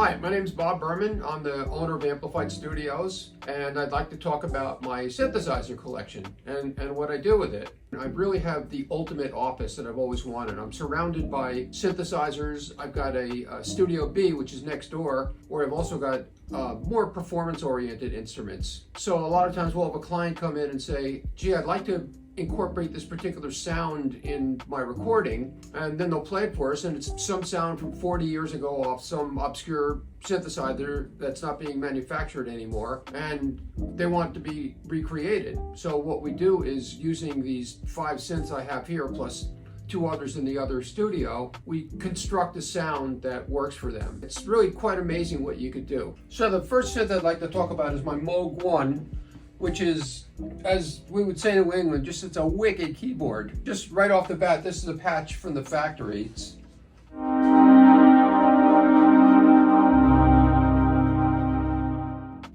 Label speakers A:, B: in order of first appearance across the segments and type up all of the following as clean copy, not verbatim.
A: Hi, my name is Bob Berman. I'm the owner of Amplified Studios, and I'd like to talk about my synthesizer collection and what I do with it. I really have the ultimate office that I've always wanted. I'm surrounded by synthesizers. I've got a Studio B, which is next door, where I've also got more performance-oriented instruments. So a lot of times we'll have a client come in and say, gee, I'd like to incorporate this particular sound in my recording, and then they'll play it for us, and it's some sound from 40 years ago off some obscure synthesizer that's not being manufactured anymore, and they want it to be recreated. So what we do is, using these 5 synths I have here plus 2 others in the other studio, we construct a sound that works for them. It's really quite amazing what you could do. So the first synth I'd like to talk about is my Moog One, which is, as we would say in New England, it's a wicked keyboard. Just right off the bat, this is a patch from the factory.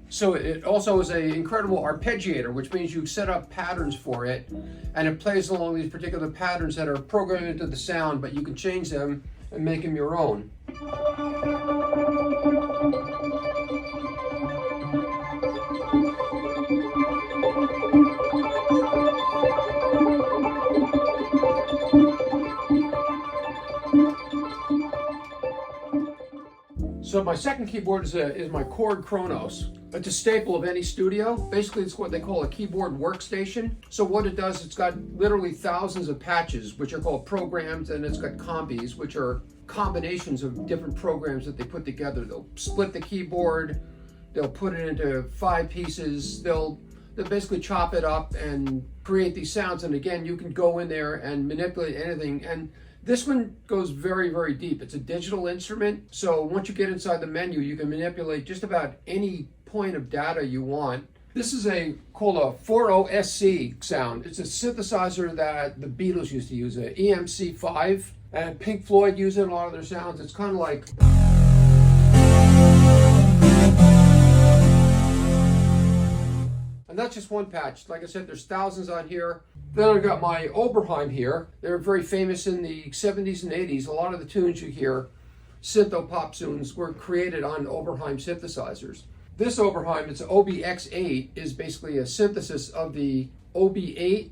A: So it also is an incredible arpeggiator, which means you set up patterns for it, and it plays along these particular patterns that are programmed into the sound, but you can change them and make them your own. So my second keyboard is my Korg Kronos. It's a staple of any studio. Basically, it's what they call a keyboard workstation. So what it does, it's got literally thousands of patches, which are called programs, and it's got combis, which are combinations of different programs that they put together. They'll split the keyboard, they'll put it into 5 pieces, they'll basically chop it up and create these sounds. And again, you can go in there and manipulate anything. And this one goes very, very deep. It's a digital instrument, so once you get inside the menu, you can manipulate just about any point of data you want. This is called a 40SC sound. It's a synthesizer that the Beatles used to use, an EMC5, and Pink Floyd use it in a lot of their sounds. It's kind of like... And that's just one patch. Like I said, there's thousands on here. Then I've got my Oberheim here. They were very famous in the 70s and 80s. A lot of the tunes you hear, synth-pop tunes, were created on Oberheim synthesizers. This Oberheim, it's an OBX8, is basically a synthesis of the OB8,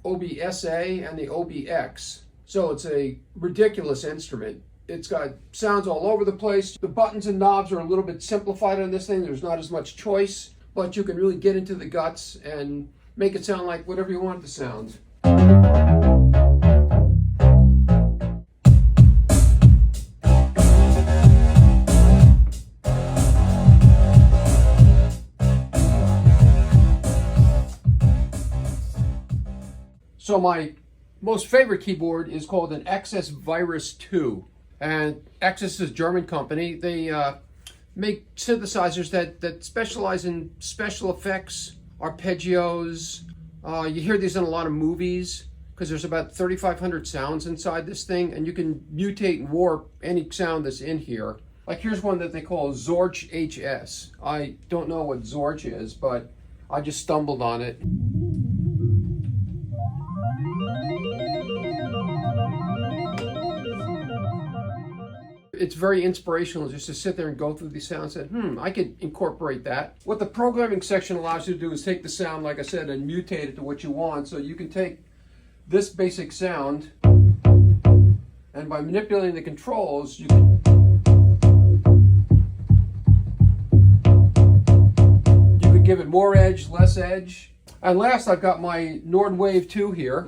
A: OBSA, and the OBX. So it's a ridiculous instrument. It's got sounds all over the place. The buttons and knobs are a little bit simplified on this thing. There's not as much choice, but you can really get into the guts and make it sound like whatever you want it to sound. So my most favorite keyboard is called an XS Virus 2. And XS is a German company. They make synthesizers that specialize in special effects, arpeggios. You hear these in a lot of movies because there's about 3,500 sounds inside this thing, and you can mutate and warp any sound that's in here. Like here's one that they call Zorch HS. I don't know what Zorch is, but I just stumbled on it. It's very inspirational just to sit there and go through these sounds and say, I could incorporate that. What the programming section allows you to do is take the sound, like I said, and mutate it to what you want. So you can take this basic sound, and by manipulating the controls, you can give it more edge, less edge. And last, I've got my Nord Wave 2 here.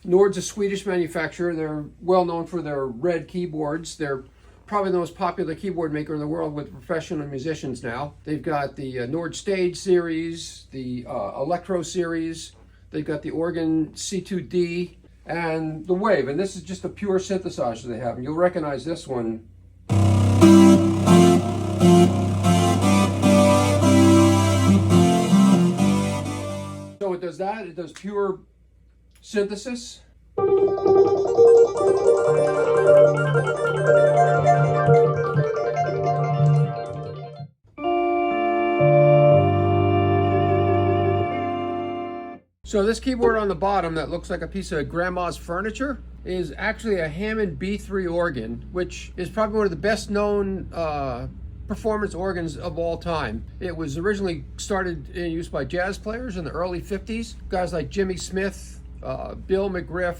A: Nord's a Swedish manufacturer. They're well known for their red keyboards. They're probably the most popular keyboard maker in the world with professional musicians now. They've got the Nord Stage series, the Electro series, they've got the organ C2D, and the Wave. And this is just a pure synthesizer they have, and you'll recognize this one. So it does that, it does pure synthesis. So this keyboard on the bottom that looks like a piece of grandma's furniture is actually a Hammond B3 organ, which is probably one of the best known performance organs of all time. It was originally started in use by jazz players in the early 50s. Guys like Jimmy Smith, Bill McGriff,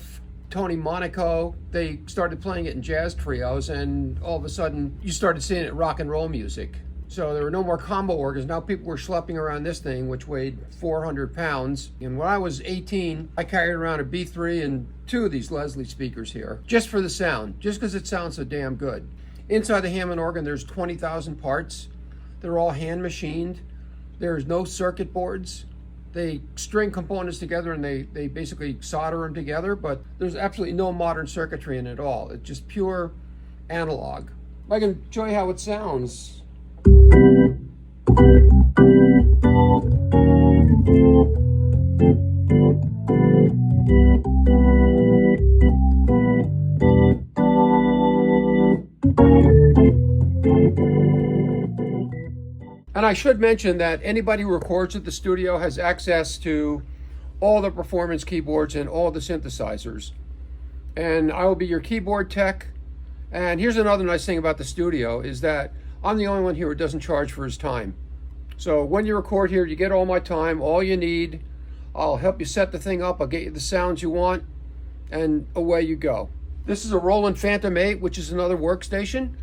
A: Tony Monaco, they started playing it in jazz trios, and all of a sudden you started seeing it in rock and roll music. So there were no more combo organs. Now people were schlepping around this thing, which weighed 400 pounds. And when I was 18, I carried around a B3 and 2 of these Leslie speakers here, just for the sound, just because it sounds so damn good. Inside the Hammond organ, there's 20,000 parts. They're all hand machined. There's no circuit boards. They string components together and they basically solder them together, but there's absolutely no modern circuitry in it at all. It's just pure analog. I can show you how it sounds. And I should mention that anybody who records at the studio has access to all the performance keyboards and all the synthesizers. And I will be your keyboard tech. And here's another nice thing about the studio is that I'm the only one here who doesn't charge for his time. So when you record here, you get all my time, all you need. I'll help you set the thing up. I'll get you the sounds you want, and away you go. This is a Roland Phantom 8, which is another workstation.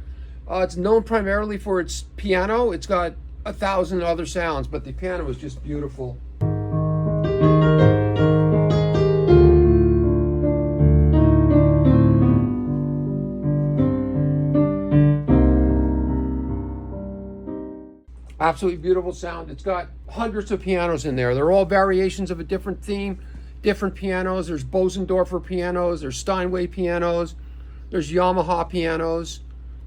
A: It's known primarily for its piano. It's got 1,000 other sounds, but the piano is just beautiful. Absolutely beautiful sound. It's got hundreds of pianos in there. They're all variations of a different theme, different pianos. There's Bosendorfer pianos, there's Steinway pianos, there's Yamaha pianos.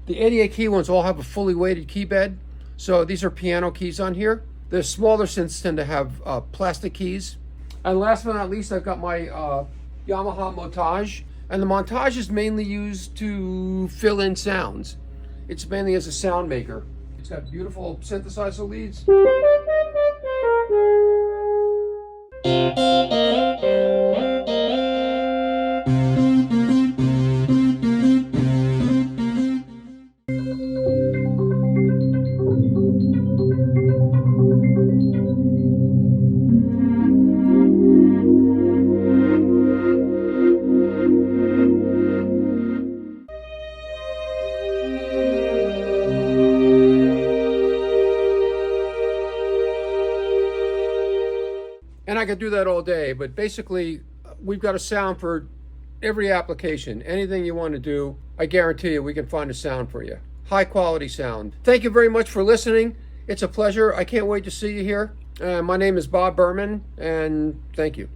A: The 88 key ones all have a fully weighted key bed. So these are piano keys on here. The smaller synths tend to have plastic keys. And last but not least, I've got my Yamaha Montage. And the Montage is mainly used to fill in sounds. It's mainly as a sound maker. It's got beautiful synthesizer leads. And I could do that all day, but basically we've got a sound for every application. Anything you want to do, I guarantee you we can find a sound for you. High quality sound. Thank you very much for listening. It's a pleasure. I can't wait to see you here. My name is Bob Berman, and thank you.